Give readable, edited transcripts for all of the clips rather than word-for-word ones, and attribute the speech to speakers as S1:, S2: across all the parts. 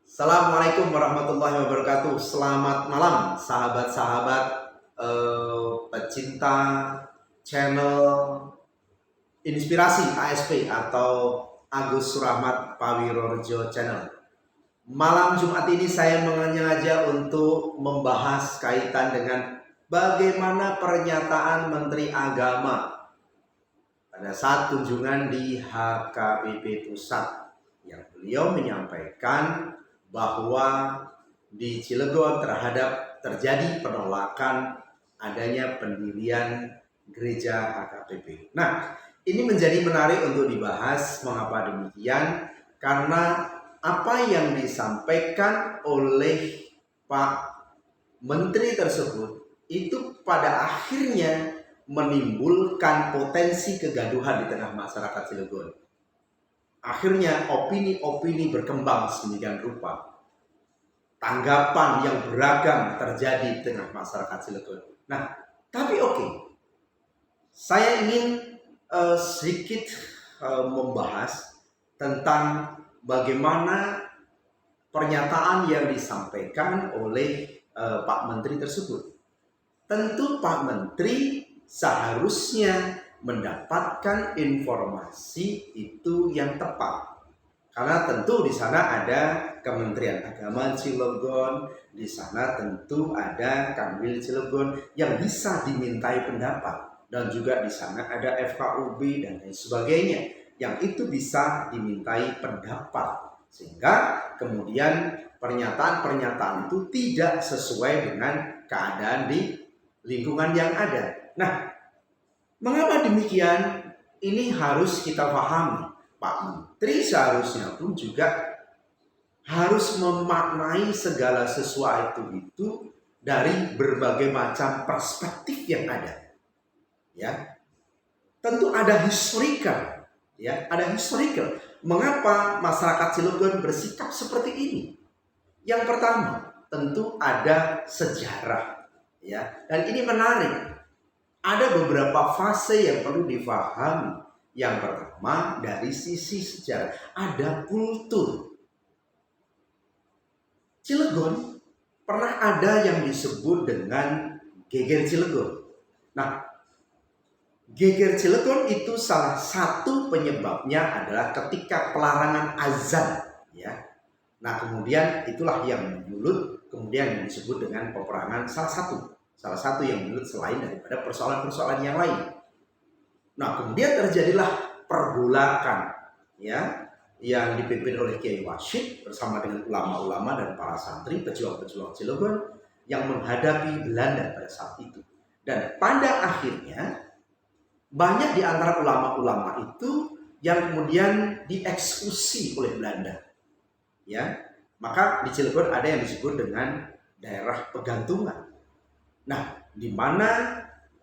S1: Assalamualaikum warahmatullahi wabarakatuh. Selamat malam, sahabat-sahabat pecinta channel Inspirasi ASP atau Agus Surahmat Pawirorjo Channel. Malam Jumat ini saya mengajak untuk membahas kaitan dengan bagaimana pernyataan Menteri Agama pada saat kunjungan di HKBP Pusat, yang beliau menyampaikan bahwa di Cilegon terjadi penolakan adanya pendirian gereja HKBP. Nah, ini menjadi menarik untuk dibahas. Mengapa demikian? Karena apa yang disampaikan oleh Pak Menteri tersebut itu pada akhirnya menimbulkan potensi kegaduhan di tengah masyarakat Cilegon. Akhirnya opini-opini berkembang sedemikian rupa. Tanggapan yang beragam terjadi di tengah masyarakat Cilegon. Nah, tapi saya ingin sedikit membahas tentang bagaimana pernyataan yang disampaikan oleh Pak Menteri tersebut. Tentu Pak Menteri seharusnya mendapatkan informasi itu yang tepat, karena tentu di sana ada Kementerian Agama Cilegon, di sana tentu ada Kanwil Cilegon yang bisa dimintai pendapat, dan juga di sana ada FKUB dan lain sebagainya yang itu bisa dimintai pendapat, sehingga kemudian pernyataan-pernyataan itu tidak sesuai dengan keadaan di lingkungan yang ada. Nah, mengapa demikian? Ini harus kita pahami. Pak Menteri seharusnya pun juga harus memaknai segala sesuatu itu dari berbagai macam perspektif yang ada. Ya, tentu ada historical. Ya, ada historical. Mengapa masyarakat Cilegon bersikap seperti ini? Yang pertama, tentu ada sejarah. Ya, dan ini menarik. Ada beberapa fase yang perlu difahami. Yang pertama, dari sisi sejarah, ada kultur. Cilegon pernah ada yang disebut dengan geger Cilegon. Nah, geger Cilegon itu salah satu penyebabnya adalah ketika pelarangan azan, ya. Nah, kemudian itulah yang menyulut, kemudian yang disebut dengan peperangan salah satu yang menyulut selain daripada persoalan-persoalan yang lain. Nah, kemudian terjadilah pergolakan, ya, yang dipimpin oleh Kiai Wasyid bersama dengan ulama-ulama dan para santri pejuang-pejuang Cilegon yang menghadapi Belanda pada saat itu. Dan pada akhirnya banyak di antara ulama-ulama itu yang kemudian dieksekusi oleh Belanda. Ya, maka di Cilegon ada yang disebut dengan daerah pegantungan. Nah, di mana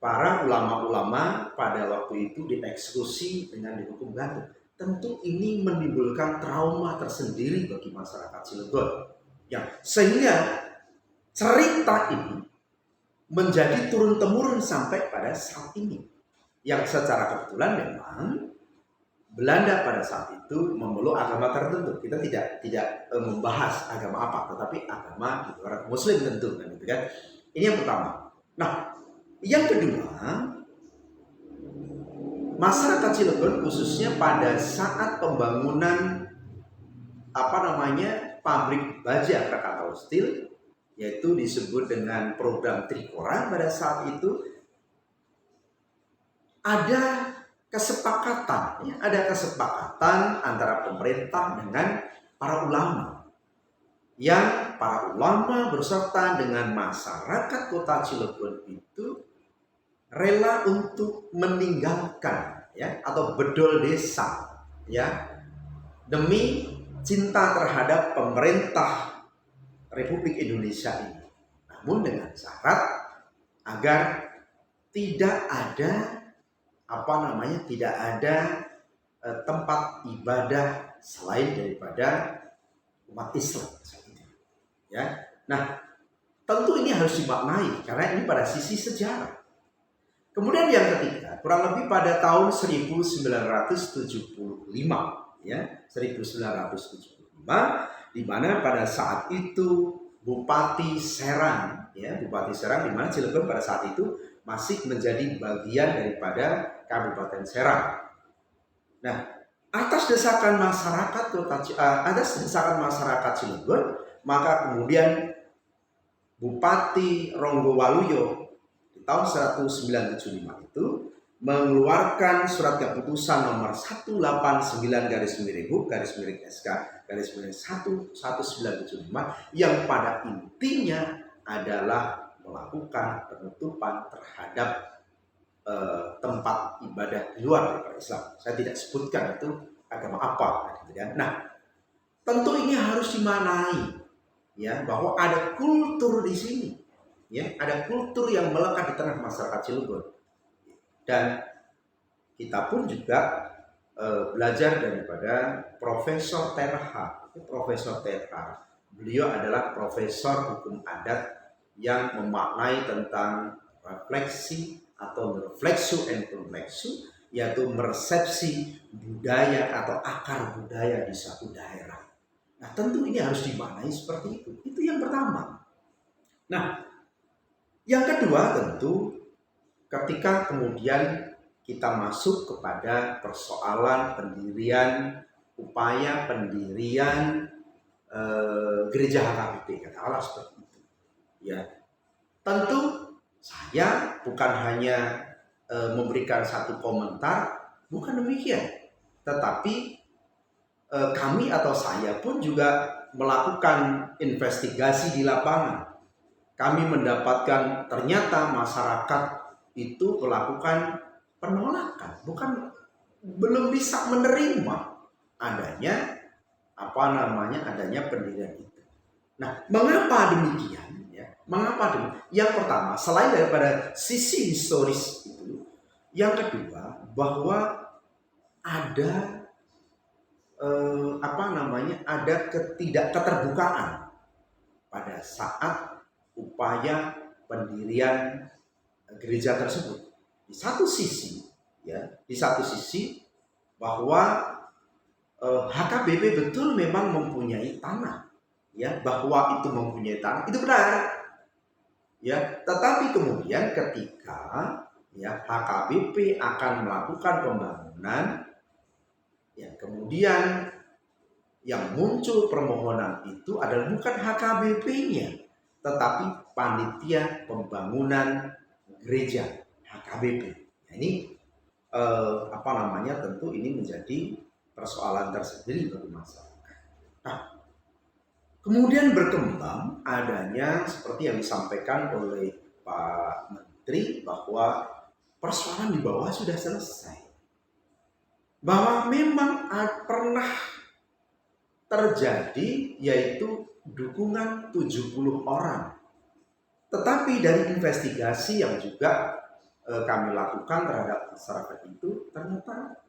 S1: para ulama-ulama pada waktu itu dieksekusi dengan dihukum gantung. Tentu ini menimbulkan trauma tersendiri bagi masyarakat Cilegon. Sehingga cerita ini menjadi turun-temurun sampai pada saat ini. Yang secara kebetulan memang Belanda pada saat itu memeluk agama tertentu. Kita tidak membahas agama apa, tetapi agama di luar Muslim tentu, kan, gitu kan. Ini yang pertama. Nah, yang kedua, masyarakat Cilegon khususnya pada saat pembangunan pabrik baja Krakatau Steel, yaitu disebut dengan program Trikora, pada saat itu ada kesepakatan antara pemerintah dengan para ulama, yang para ulama berserta dengan masyarakat kota Cilegon itu rela untuk meninggalkan, ya, atau bedol desa, ya, demi cinta terhadap pemerintah Republik Indonesia ini. Namun dengan syarat agar tidak ada tempat ibadah selain daripada umat Islam. Ya. Nah, tentu ini harus dimaknai karena ini pada sisi sejarah. Kemudian yang ketiga, kurang lebih pada tahun 1975, ya, 1975 di mana pada saat itu Bupati Serang, ya Bupati Serang, di mana Cilegon pada saat itu masih menjadi bagian daripada Kabupaten Serang. Nah, atas desakan masyarakat Cilegon, maka kemudian Bupati Ronggowaluyo di tahun 1975 itu mengeluarkan surat keputusan nomor 189/SK/SK/1975 yang pada intinya adalah melakukan penutupan terhadap tempat ibadah di luar daripada Islam. Saya tidak sebutkan itu agama apa, gitu ya. Nah, tentu ini harus dimaknai, ya, bahwa ada kultur di sini, ya, ada kultur yang melekat di tengah masyarakat Cilegon. Dan kita pun juga belajar daripada Profesor Terha. Profesor Terha, beliau adalah profesor hukum adat yang memaknai tentang refleksi atau refleksu and konveksu, yaitu meresepsi budaya atau akar budaya di suatu daerah. Nah, tentu ini harus dimaknai seperti itu. Itu yang pertama. Nah, yang kedua tentu ketika kemudian kita masuk kepada persoalan pendirian, upaya pendirian gereja HKBP, katakanlah seperti itu. Ya, tentu saya bukan hanya memberikan satu komentar, bukan demikian, tetapi kami atau saya pun juga melakukan investigasi di lapangan. Kami mendapatkan ternyata masyarakat itu melakukan penolakan, belum bisa menerima adanya adanya pendirian itu. Nah, mengapa demikian? Mengapa demikian? Yang pertama, selain daripada sisi historis itu, yang kedua bahwa ada ada ketidakketerbukaan pada saat upaya pendirian gereja tersebut. Di satu sisi bahwa HKBP betul memang mempunyai tanah, ya, bahwa itu mempunyai tanah itu benar. Ya, tetapi kemudian ketika HKBP akan melakukan pembangunan, ya, kemudian yang muncul permohonan itu adalah bukan HKBP-nya, tetapi panitia pembangunan gereja HKBP. Nah, ini tentu ini menjadi persoalan tersendiri bagi masyarakat. Nah, kemudian berkembang adanya seperti yang disampaikan oleh Pak Menteri bahwa persoalan di bawah sudah selesai. Bahwa memang pernah terjadi yaitu dukungan 70 orang. Tetapi dari investigasi yang juga kami lakukan terhadap masyarakat itu, ternyata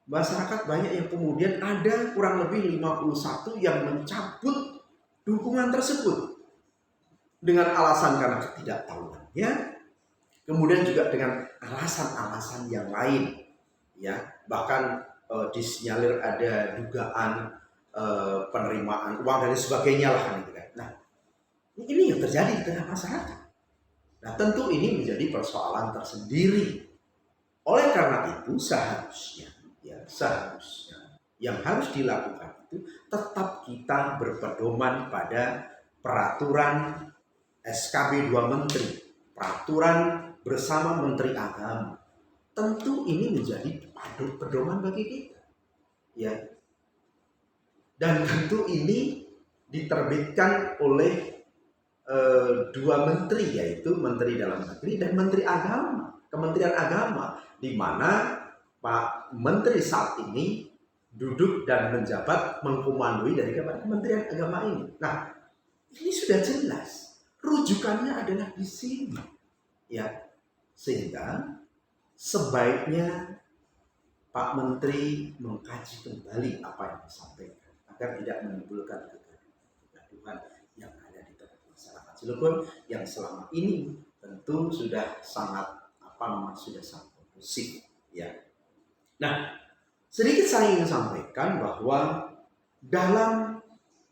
S1: masyarakat banyak yang kemudian ada kurang lebih 51 yang mencabut dukungan tersebut dengan alasan karena ketidaktahuannya, kemudian juga dengan alasan-alasan yang lain, ya, bahkan disinyalir ada dugaan penerimaan uang dan sebagainya lah, gitu kan. Nah, ini yang terjadi di tengah masyarakat. Nah, tentu ini menjadi persoalan tersendiri. Oleh karena itu seharusnya yang harus dilakukan itu tetap kita berpedoman pada peraturan SKB 2 Menteri, peraturan bersama Menteri Agama. Tentu ini menjadi pedoman bagi kita, ya. Dan tentu ini diterbitkan oleh dua menteri, yaitu Menteri Dalam Negeri dan Menteri Agama, Kementerian Agama, di mana Pak Menteri saat ini duduk dan menjabat mengkomandoi dari Kementerian Agama ini. Nah, ini sudah jelas rujukannya adalah di sini, ya, sehingga sebaiknya Pak Menteri mengkaji kembali apa yang disampaikan agar tidak menimbulkan kegaduhan yang ada di tengah masyarakat Cilegon yang selama ini tentu sudah sangat kondusif, ya. Nah, sedikit saya ingin sampaikan bahwa dalam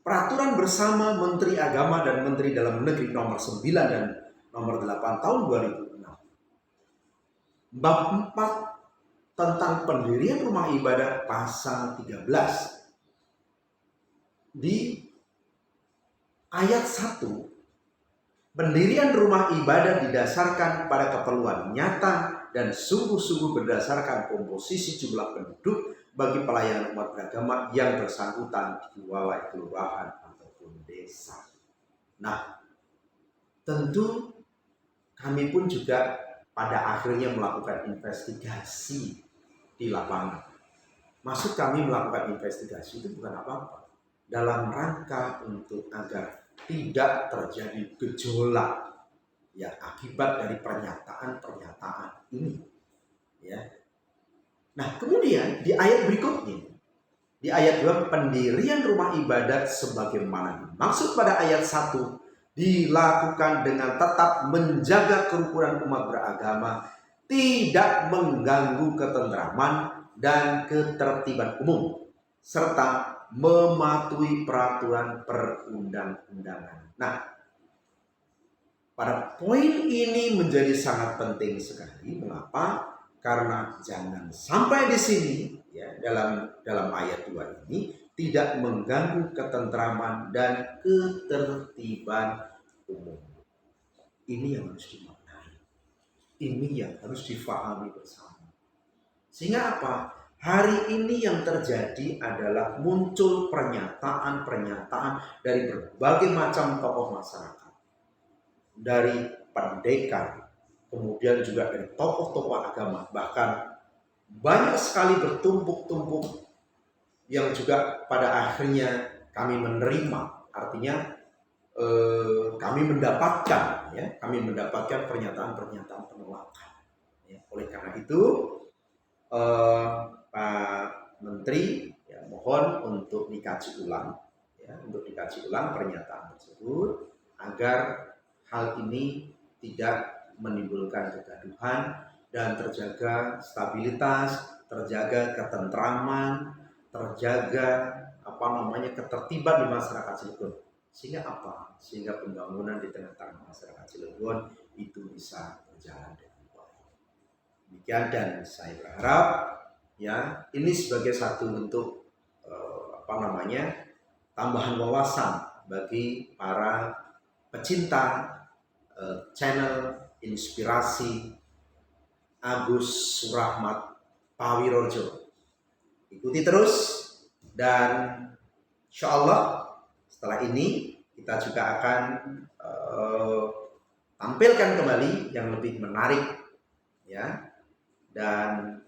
S1: Peraturan bersama Menteri Agama dan Menteri Dalam Negeri nomor 9 dan nomor 8 tahun 2006. Bab 4 tentang pendirian rumah ibadah pasal 13. Di ayat 1, pendirian rumah ibadah didasarkan pada keperluan nyata dan sungguh-sungguh berdasarkan komposisi jumlah penduduk bagi pelayanan umat beragama yang bersangkutan di wilayah kelurahan ataupun desa. Nah, tentu kami pun juga pada akhirnya melakukan investigasi di lapangan. Maksud kami melakukan investigasi itu bukan apa-apa, dalam rangka untuk agar tidak terjadi gejolak yang akibat dari pernyataan-pernyataan ini. Ya. Nah, kemudian di ayat berikutnya, di ayat 2, pendirian rumah ibadat sebagaimana dimaksud pada ayat 1 dilakukan dengan tetap menjaga kerukunan umat beragama, tidak mengganggu ketentraman dan ketertiban umum, serta mematuhi peraturan perundang-undangan. Nah, pada poin ini menjadi sangat penting sekali. Mengapa? Karena jangan sampai di sini, ya, dalam ayat 2 ini tidak mengganggu ketentraman dan ketertiban umum. Ini yang harus dimaknai. Ini yang harus difahami bersama. Sehingga apa? Hari ini yang terjadi adalah muncul pernyataan-pernyataan dari berbagai macam tokoh masyarakat. Dari pendekar, kemudian juga dari tokoh-tokoh agama, bahkan banyak sekali bertumpuk-tumpuk yang juga pada akhirnya kami menerima, artinya kami mendapatkan pernyataan-pernyataan penolakan. Ya, oleh karena itu Pak Menteri, ya, mohon untuk dikaji ulang pernyataan tersebut agar hal ini tidak menimbulkan kegaduhan dan terjaga stabilitas, terjaga ketentraman, terjaga ketertiban di masyarakat Cilegon. Sehingga apa? Sehingga pembangunan di tengah-tengah masyarakat Cilegon itu bisa berjalan dengan baik. Demikian, dan saya berharap ya ini sebagai satu bentuk tambahan wawasan bagi para pecinta channel inspirasi Agus Surahmat Pawirorjo. Ikuti terus, dan insya Allah setelah ini kita juga akan tampilkan kembali yang lebih menarik, ya, dan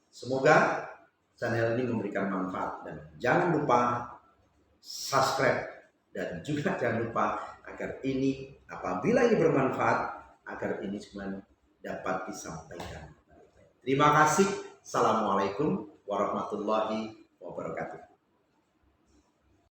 S1: semoga channel ini memberikan manfaat. Dan jangan lupa subscribe, dan juga jangan lupa agar ini, apabila ini bermanfaat, agar ini cuma dapat disampaikan. Terima kasih. Assalamualaikum warahmatullahi wabarakatuh.